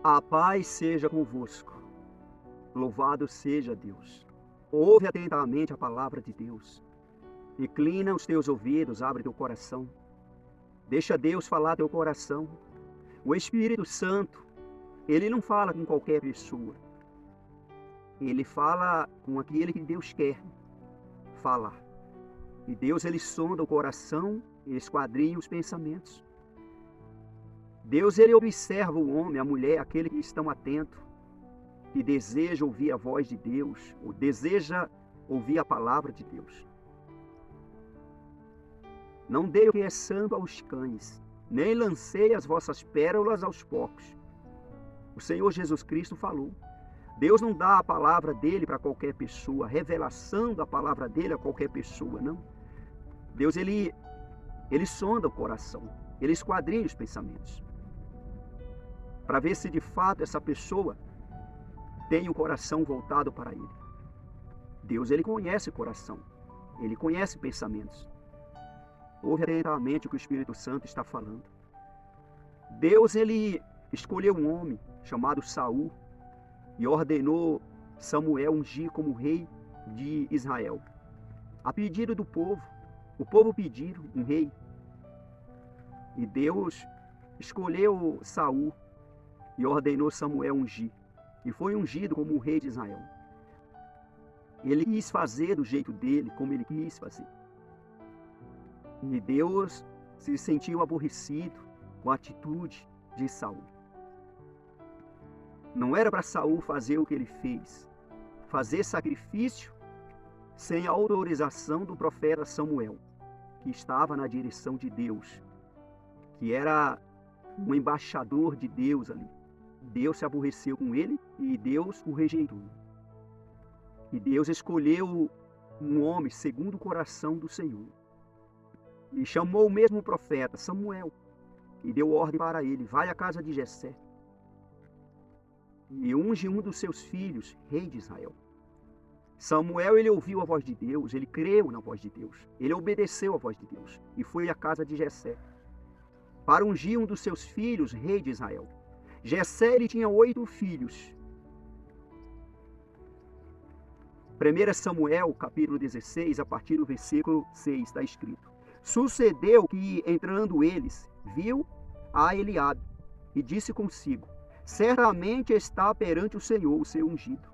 A paz seja convosco. Louvado seja Deus. Ouve atentamente a palavra de Deus. Inclina os teus ouvidos, abre teu coração. Deixa Deus falar teu coração. O Espírito Santo, ele não fala com qualquer pessoa. Ele fala com aquele que Deus quer falar. E Deus, ele sonda o coração e esquadrinha os pensamentos. Deus, ele observa o homem, a mulher, aquele que estão atentos, que deseja ouvir a voz de Deus, ou deseja ouvir a palavra de Deus. Não dei o que é santo aos cães, nem lancei as vossas pérolas aos porcos. O Senhor Jesus Cristo falou. Deus não dá a palavra dele para qualquer pessoa, a revelação da palavra dele a qualquer pessoa, não. Deus, ele sonda o coração, ele esquadrinha os pensamentos, para ver se de fato essa pessoa tem o coração voltado para ele. Deus, ele conhece o coração, ele conhece pensamentos. Ouve atentamente o que o Espírito Santo está falando. Deus, ele escolheu um homem chamado Saul e ordenou Samuel ungir como rei de Israel. A pedido do povo, o povo pediu um rei. E Deus escolheu Saul e ordenou Samuel ungir. E foi ungido como o rei de Israel. Ele quis fazer do jeito dele, como ele quis fazer. E Deus se sentiu aborrecido com a atitude de Saul. Não era para Saul fazer o que ele fez, fazer sacrifício sem a autorização do profeta Samuel, que estava na direção de Deus, que era um embaixador de Deus ali. Deus se aborreceu com ele e Deus o rejeitou. E Deus escolheu um homem segundo o coração do Senhor. E chamou o mesmo profeta, Samuel, e deu ordem para ele: vai à casa de Jessé e unge um dos seus filhos, rei de Israel. Samuel, ele ouviu a voz de Deus, ele creu na voz de Deus, ele obedeceu a voz de Deus e foi à casa de Jessé para ungir um dos seus filhos, rei de Israel. Jessé, ele tinha 8 filhos. 1 Samuel, capítulo 16, a partir do versículo 6, está escrito: sucedeu que, entrando eles, viu a Eliabe e disse consigo: certamente está perante o Senhor o seu ungido.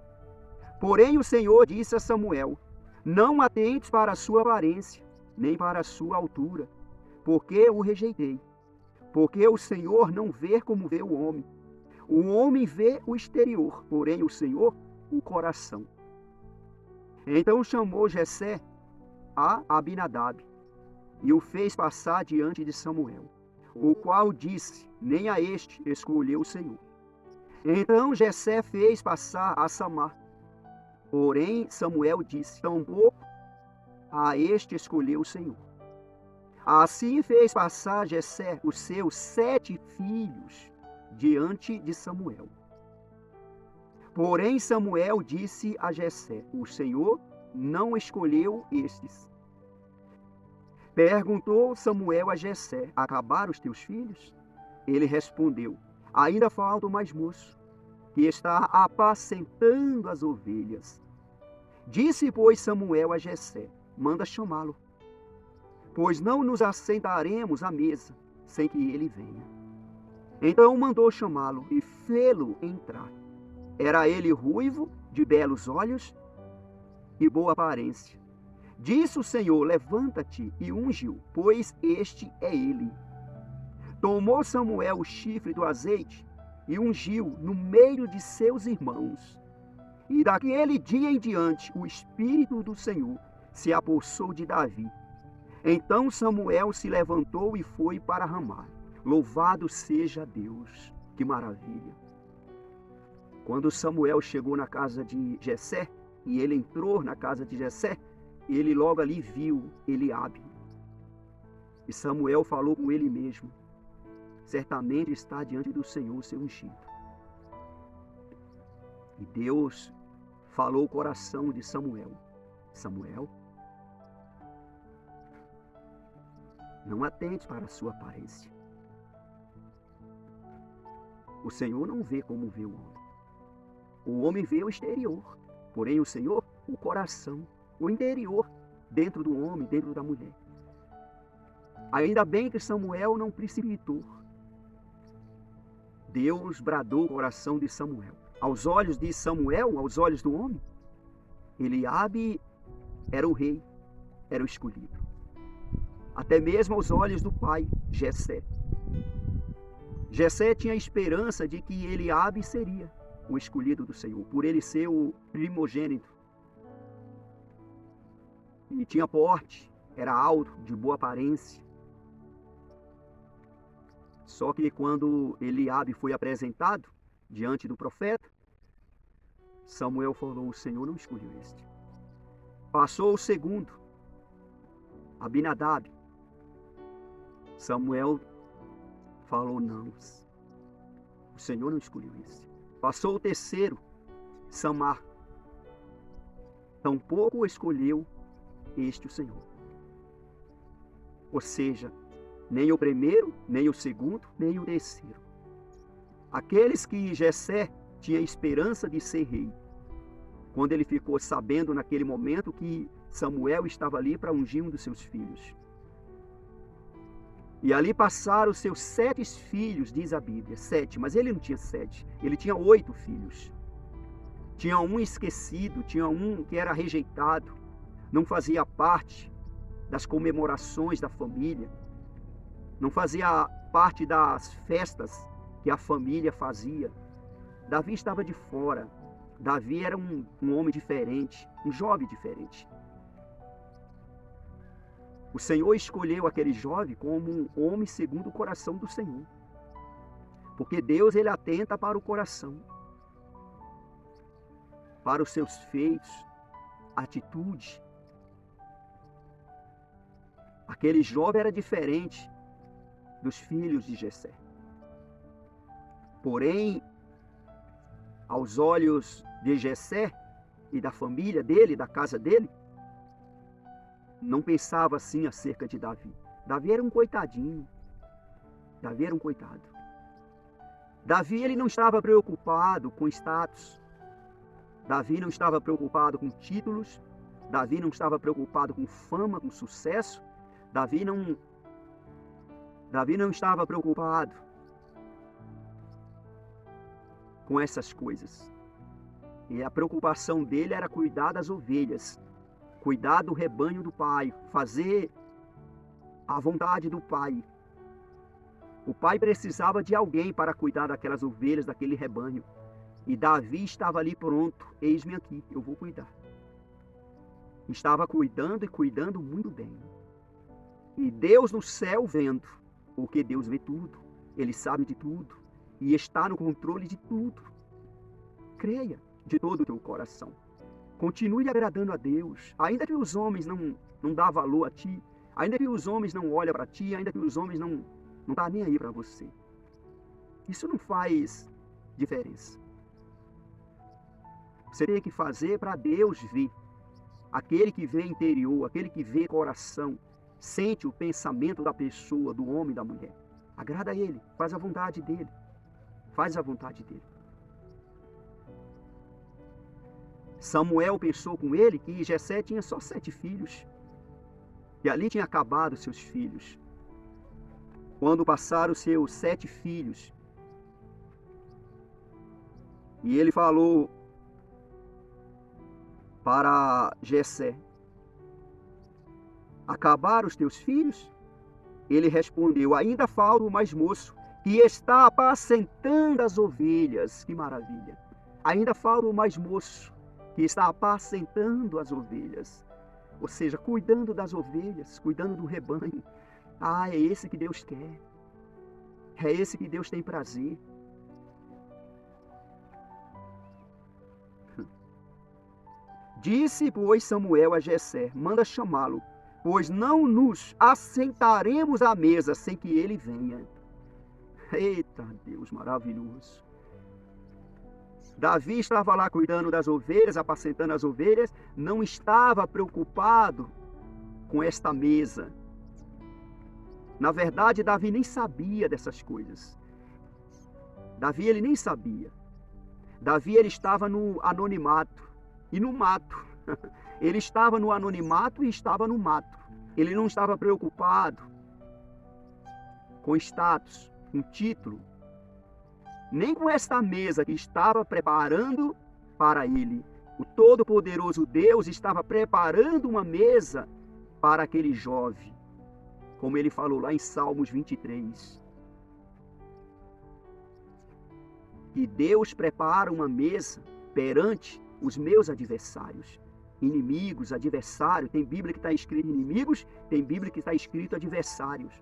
Porém o Senhor disse a Samuel: não atentes para a sua aparência, nem para a sua altura, porque o rejeitei. Porque o Senhor não vê como vê o homem. O homem vê o exterior, porém o Senhor o coração. Então chamou Jessé a Abinadab e o fez passar diante de Samuel, o qual disse: nem a este escolheu o Senhor. Então Jessé fez passar a Samar. Porém Samuel disse: tampouco a este escolheu o Senhor. Assim fez passar Jessé os seus 7 filhos diante de Samuel. Porém Samuel disse a Jessé: o Senhor não escolheu estes. Perguntou Samuel a Jessé: acabaram os teus filhos? Ele respondeu: ainda falta o mais moço, que está apacentando as ovelhas. Disse, pois, Samuel a Jessé: manda chamá-lo, pois não nos assentaremos à mesa sem que ele venha. Então mandou chamá-lo e fê-lo entrar. Era ele ruivo, de belos olhos e boa aparência. Disse o Senhor: levanta-te e unge-o, pois este é ele. Tomou Samuel o chifre do azeite e ungiu no meio de seus irmãos. E daquele dia em diante o Espírito do Senhor se apossou de Davi. Então Samuel se levantou e foi para Ramá. Louvado seja Deus! Que maravilha! Quando Samuel chegou na casa de Jessé, e ele entrou na casa de Jessé, ele logo ali viu Eliabe. E Samuel falou com ele mesmo: certamente está diante do Senhor o seu ungido. E Deus falou o coração de Samuel: Samuel, não atente para a sua aparência. O Senhor não vê como vê o homem. O homem vê o exterior, porém o Senhor, o coração, o interior, dentro do homem, dentro da mulher. Ainda bem que Samuel não precipitou. Deus bradou o coração de Samuel. Aos olhos de Samuel, aos olhos do homem, Eliabe era o rei, era o escolhido. Até mesmo aos olhos do pai, Jessé. Jessé tinha a esperança de que Eliabe seria o escolhido do Senhor, por ele ser o primogênito. E tinha porte, era alto, de boa aparência. Só que quando Eliabe foi apresentado diante do profeta, Samuel falou: o Senhor não escolheu este. Passou o segundo, Abinadab. Samuel falou: não, o Senhor não escolheu este. Passou o terceiro, Samar. Tampouco escolheu este o Senhor. Ou seja, nem o primeiro, nem o segundo, nem o terceiro. Aqueles que Jessé tinha esperança de ser rei, quando ele ficou sabendo naquele momento que Samuel estava ali para ungir um dos seus filhos. E ali passaram os seus 7 filhos, diz a Bíblia. 7, mas ele não tinha 7, ele tinha 8 filhos. Tinha um esquecido, tinha um que era rejeitado, não fazia parte das comemorações da família, não fazia parte das festas que a família fazia. Davi estava de fora. Davi era um homem diferente, um jovem diferente. O Senhor escolheu aquele jovem como um homem segundo o coração do Senhor. Porque Deus, ele atenta para o coração, para os seus feitos, atitude. Aquele jovem era diferente dos filhos de Jessé. Porém, aos olhos de Jessé e da família dele, da casa dele, não pensava assim acerca de Davi. Davi era um coitadinho. Davi era um coitado. Davi, ele não estava preocupado com status. Davi não estava preocupado com títulos. Davi não estava preocupado com fama, com sucesso. Davi não estava preocupado com essas coisas. E a preocupação dele era cuidar das ovelhas, cuidar do rebanho do pai, fazer a vontade do pai. O pai precisava de alguém para cuidar daquelas ovelhas, daquele rebanho. E Davi estava ali pronto: eis-me aqui, eu vou cuidar. Estava cuidando e cuidando muito bem. E Deus no céu vendo, porque Deus vê tudo, Ele sabe de tudo e está no controle de tudo. Creia de todo o teu coração. Continue agradando a Deus, ainda que os homens não dão valor a ti, ainda que os homens não olham para ti, ainda que os homens não dão nem aí para você. Isso não faz diferença. Você tem que fazer para Deus ver. Aquele que vê interior, aquele que vê coração, sente o pensamento da pessoa, do homem, da mulher. Agrada a Ele, faz a vontade dEle. Faz a vontade dEle. Samuel pensou com ele que Jessé tinha só 7 filhos. E ali tinha acabado seus filhos. Quando passaram os seus 7 filhos, e ele falou para Jessé: acabaram os teus filhos? Ele respondeu: ainda falta o mais moço, que está apacentando as ovelhas. Que maravilha! Ainda falta o mais moço, que está apacentando as ovelhas. Ou seja, cuidando das ovelhas, cuidando do rebanho. Ah, é esse que Deus quer. É esse que Deus tem prazer. Disse, pois, Samuel a Jessé: manda chamá-lo, pois não nos assentaremos à mesa sem que ele venha. Eita Deus maravilhoso! Davi estava lá cuidando das ovelhas, apacentando as ovelhas, não estava preocupado com esta mesa. Na verdade, Davi nem sabia dessas coisas. Davi, ele nem sabia. Davi, ele estava no anonimato e no mato. Ele estava no anonimato e estava no mato. Ele não estava preocupado com status, com título, nem com esta mesa que estava preparando para ele. O Todo-Poderoso Deus estava preparando uma mesa para aquele jovem, como ele falou lá em Salmos 23. E Deus prepara uma mesa perante os meus adversários. Inimigos, adversários. Tem Bíblia que está escrito inimigos, tem Bíblia que está escrito adversários.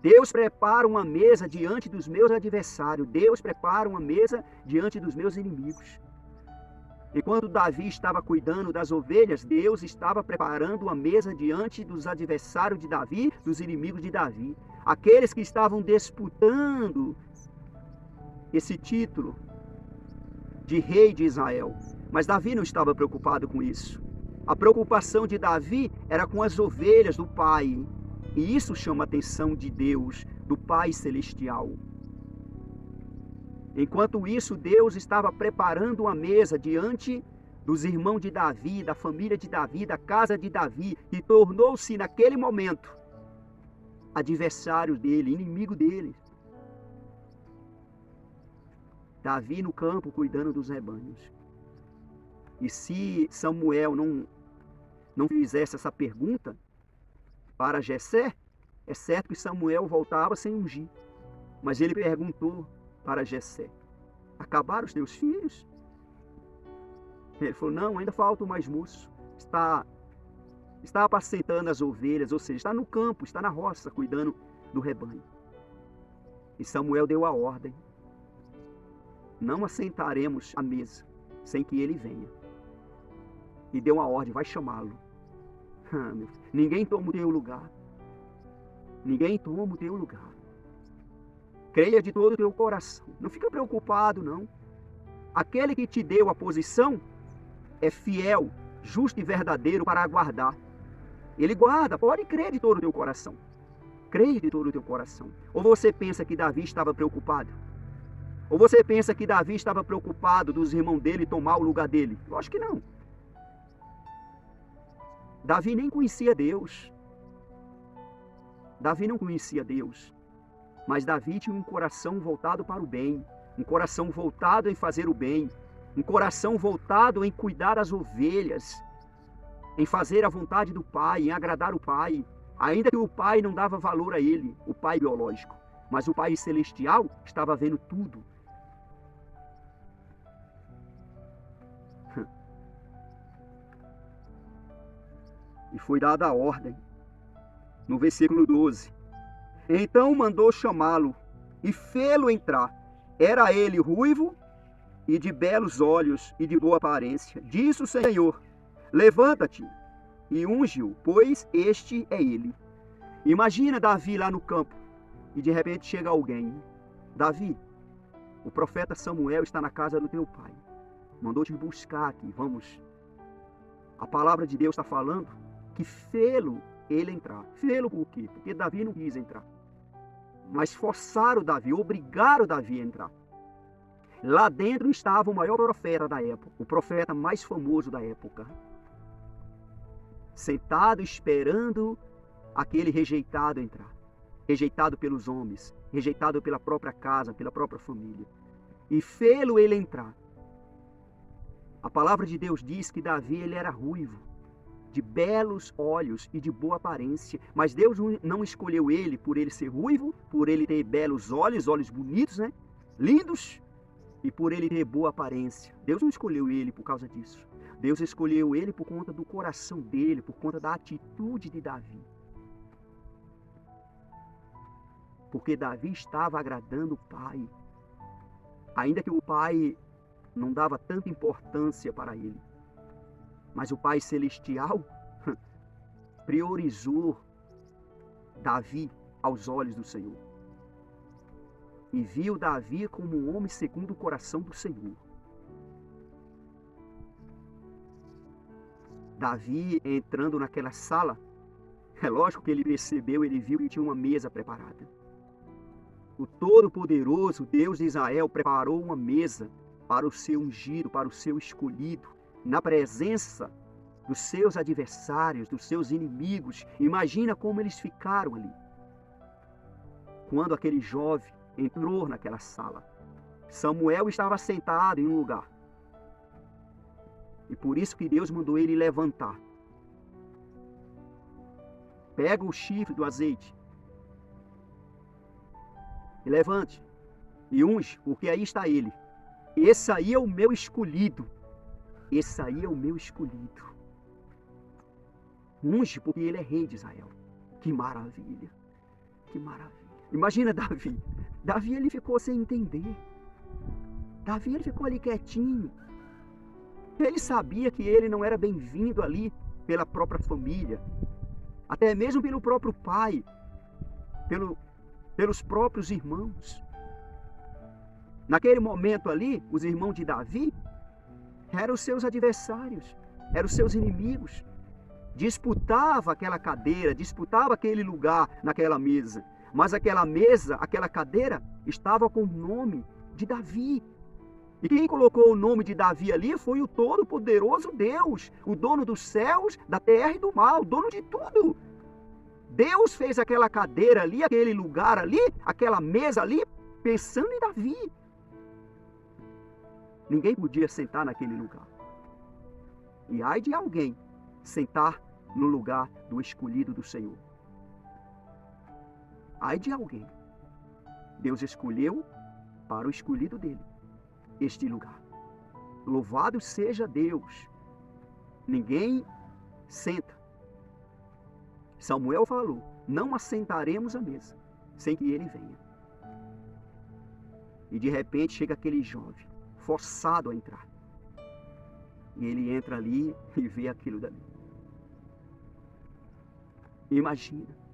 Deus prepara uma mesa diante dos meus adversários. Deus prepara uma mesa diante dos meus inimigos. Enquanto Davi estava cuidando das ovelhas, Deus estava preparando uma mesa diante dos adversários de Davi, dos inimigos de Davi. Aqueles que estavam disputando esse título de rei de Israel. Mas Davi não estava preocupado com isso. A preocupação de Davi era com as ovelhas do Pai. E isso chama a atenção de Deus, do Pai Celestial. Enquanto isso, Deus estava preparando uma mesa diante dos irmãos de Davi, da família de Davi, da casa de Davi, que tornou-se naquele momento adversário dele, inimigo dele. Davi no campo cuidando dos rebanhos. E se Samuel não fizesse essa pergunta para Jessé, é certo que Samuel voltava sem ungir. Mas ele perguntou para Jessé: acabaram os teus filhos? Ele falou: não, ainda falta mais moço. Está apacentando as ovelhas, ou seja, está no campo, está na roça, cuidando do rebanho. E Samuel deu a ordem: não assentaremos à mesa sem que ele venha. E deu uma ordem: vai chamá-lo. Ninguém toma o teu lugar. Ninguém toma o teu lugar. Creia de todo o teu coração. Não fica preocupado, não. Aquele que te deu a posição é fiel, justo e verdadeiro para aguardar. Ele guarda, pode crer de todo o teu coração. Creia de todo o teu coração. Ou você pensa que Davi estava preocupado? Ou você pensa que Davi estava preocupado dos irmãos dele tomar o lugar dele? Lógico que não. Davi nem conhecia Deus. Davi não conhecia Deus. Mas Davi tinha um coração voltado para o bem. Um coração voltado em fazer o bem. Um coração voltado em cuidar das ovelhas. Em fazer a vontade do Pai, em agradar o Pai. Ainda que o Pai não dava valor a ele, o Pai biológico. Mas o Pai celestial estava vendo tudo. E foi dada a ordem, no versículo 12. Então mandou chamá-lo e fê-lo entrar. Era ele ruivo e de belos olhos e de boa aparência. Disse o Senhor: levanta-te e unge-o, pois este é ele. Imagina Davi lá no campo e de repente chega alguém: Davi, o profeta Samuel está na casa do teu pai. Mandou te buscar aqui, vamos. A palavra de Deus está falando que fê-lo ele entrar. Fê-lo por quê? Porque Davi não quis entrar. Mas forçaram Davi, obrigaram Davi a entrar. Lá dentro estava o maior profeta da época, o profeta mais famoso da época. Sentado esperando aquele rejeitado entrar. Rejeitado pelos homens, rejeitado pela própria casa, pela própria família. E fê-lo ele entrar. A palavra de Deus diz que Davi ele era ruivo, de belos olhos e de boa aparência. Mas Deus não escolheu ele por ele ser ruivo, por ele ter belos olhos, olhos bonitos, né? Lindos, e por ele ter boa aparência. Deus não escolheu ele por causa disso. Deus escolheu ele por conta do coração dele, por conta da atitude de Davi. Porque Davi estava agradando o Pai. Ainda que o Pai não dava tanta importância para ele. Mas o Pai Celestial priorizou Davi aos olhos do Senhor. E viu Davi como um homem segundo o coração do Senhor. Davi entrando naquela sala, é lógico que ele percebeu, ele viu que tinha uma mesa preparada. o Todo-Poderoso Deus de Israel preparou uma mesa para o seu ungido, para o seu escolhido, na presença dos seus adversários, dos seus inimigos. Imagina como eles ficaram ali. Quando aquele jovem entrou naquela sala, Samuel estava sentado em um lugar. E por isso que Deus mandou ele levantar. Pega o chifre do azeite e levante e unge, porque aí está ele. Esse aí é o meu escolhido. Esse aí é o meu escolhido. Unge, porque ele é rei de Israel. Que maravilha. Que maravilha. Imagina Davi. Davi, ele ficou sem entender. Davi, ele ficou ali quietinho. Ele sabia que ele não era bem-vindo ali pela própria família. Até mesmo pelo próprio pai. Pelos próprios irmãos. Naquele momento ali, os irmãos de Davi eram os seus adversários, eram os seus inimigos. Disputava aquela cadeira, disputava aquele lugar naquela mesa. Mas aquela mesa, aquela cadeira, estava com o nome de Davi. E quem colocou o nome de Davi ali foi o Todo-Poderoso Deus, o dono dos céus, da terra e do mar, o dono de tudo. Deus fez aquela cadeira ali, aquele lugar ali, aquela mesa ali, pensando em Davi. Ninguém podia sentar naquele lugar. E ai de alguém sentar no lugar do escolhido do Senhor. Ai de alguém. Deus escolheu para o escolhido dele este lugar. Louvado seja Deus. Ninguém senta. Samuel falou: não assentaremos à mesa sem que ele venha. E de repente chega aquele jovem, forçado a entrar. E ele entra ali e vê aquilo dali. Imagina.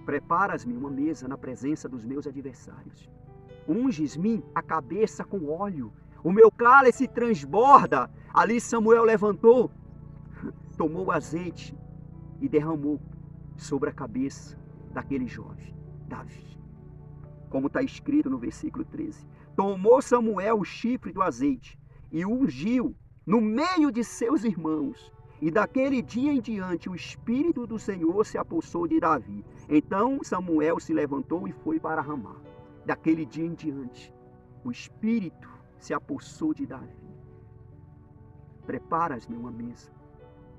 Preparas-me uma mesa na presença dos meus adversários. Unges-me a cabeça com óleo. O meu cálice transborda. Ali Samuel levantou, tomou o azeite e derramou sobre a cabeça daquele jovem, Davi. Como está escrito no versículo 13. Tomou Samuel o chifre do azeite e o ungiu no meio de seus irmãos. E daquele dia em diante o Espírito do Senhor se apossou de Davi. Então Samuel se levantou e foi para Ramá. Daquele dia em diante o Espírito se apossou de Davi. Preparas-me uma mesa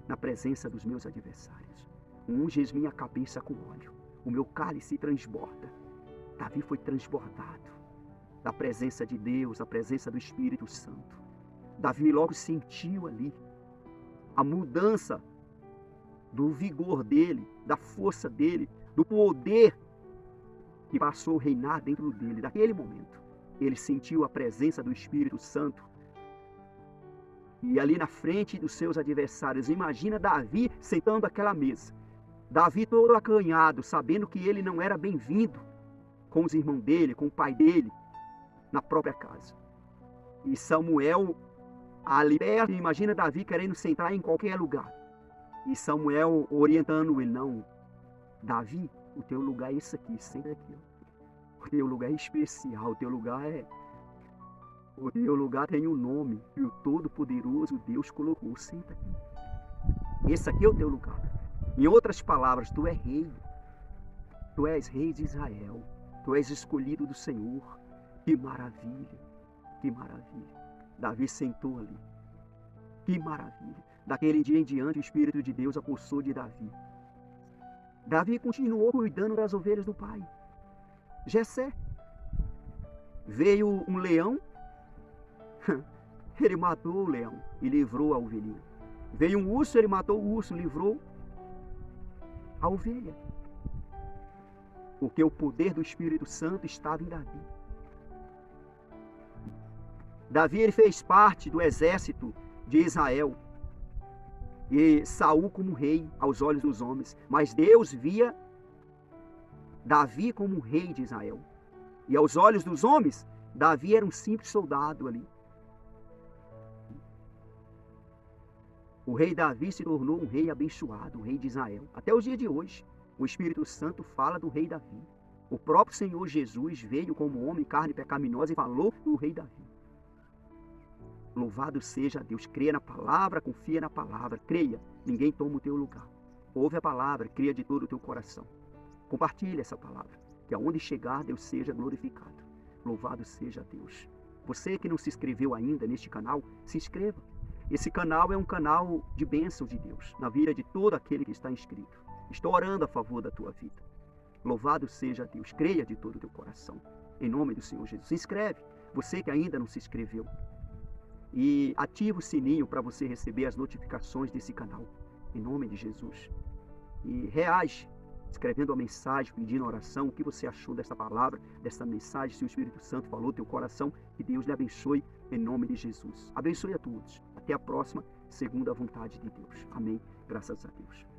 na presença dos meus adversários. Unges minha cabeça com óleo. O meu cálice transborda. Davi foi transbordado da presença de Deus, da presença do Espírito Santo. Davi logo sentiu ali a mudança do vigor dele, da força dele, do poder que passou a reinar dentro dele. Daquele momento, ele sentiu a presença do Espírito Santo. E ali na frente dos seus adversários, imagina Davi sentando àquela mesa. Davi todo acanhado, sabendo que ele não era bem-vindo com os irmãos dele, com o pai dele, na própria casa. E Samuel ali perto, imagina Davi querendo sentar em qualquer lugar. E Samuel orientando ele: não, Davi, o teu lugar é esse aqui, senta aqui. O teu lugar é especial, o teu lugar tem um nome que o Todo-Poderoso Deus colocou. Senta aqui. Esse aqui é o teu lugar. Em outras palavras, tu é rei. Tu és rei de Israel. Tu és escolhido do Senhor. Que maravilha, que maravilha. Davi sentou ali. Que maravilha. Daquele dia em diante, o Espírito de Deus apossou de Davi. Davi continuou cuidando das ovelhas do pai. Jessé. Veio um leão, ele matou o leão e livrou a ovelhinha. Veio um urso, ele matou o urso, livrou a ovelha. Porque o poder do Espírito Santo estava em Davi. Davi, ele fez parte do exército de Israel. E Saul como rei aos olhos dos homens. Mas Deus via Davi como rei de Israel. E aos olhos dos homens, Davi era um simples soldado ali. O rei Davi se tornou um rei abençoado, um rei de Israel. Até os dias de hoje, o Espírito Santo fala do rei Davi. O próprio Senhor Jesus veio como homem, carne pecaminosa, e falou do rei Davi. Louvado seja Deus. Creia na palavra, confia na palavra. Creia, ninguém toma o teu lugar. Ouve a palavra, creia de todo o teu coração. Compartilhe essa palavra, que aonde chegar Deus seja glorificado. Louvado seja Deus. Você que não se inscreveu ainda neste canal, se inscreva. Esse canal é um canal de bênção de Deus na vida de todo aquele que está inscrito. Estou orando a favor da tua vida. Louvado seja Deus. Creia de todo o teu coração. Em nome do Senhor Jesus. Se inscreve. Você que ainda não se inscreveu. E ativa o sininho para você receber as notificações desse canal. Em nome de Jesus. E reage, escrevendo a mensagem, pedindo oração, o que você achou dessa palavra, dessa mensagem, se o Espírito Santo falou no teu coração, que Deus lhe abençoe em nome de Jesus. Abençoe a todos. Até a próxima, segundo a vontade de Deus. Amém. Graças a Deus.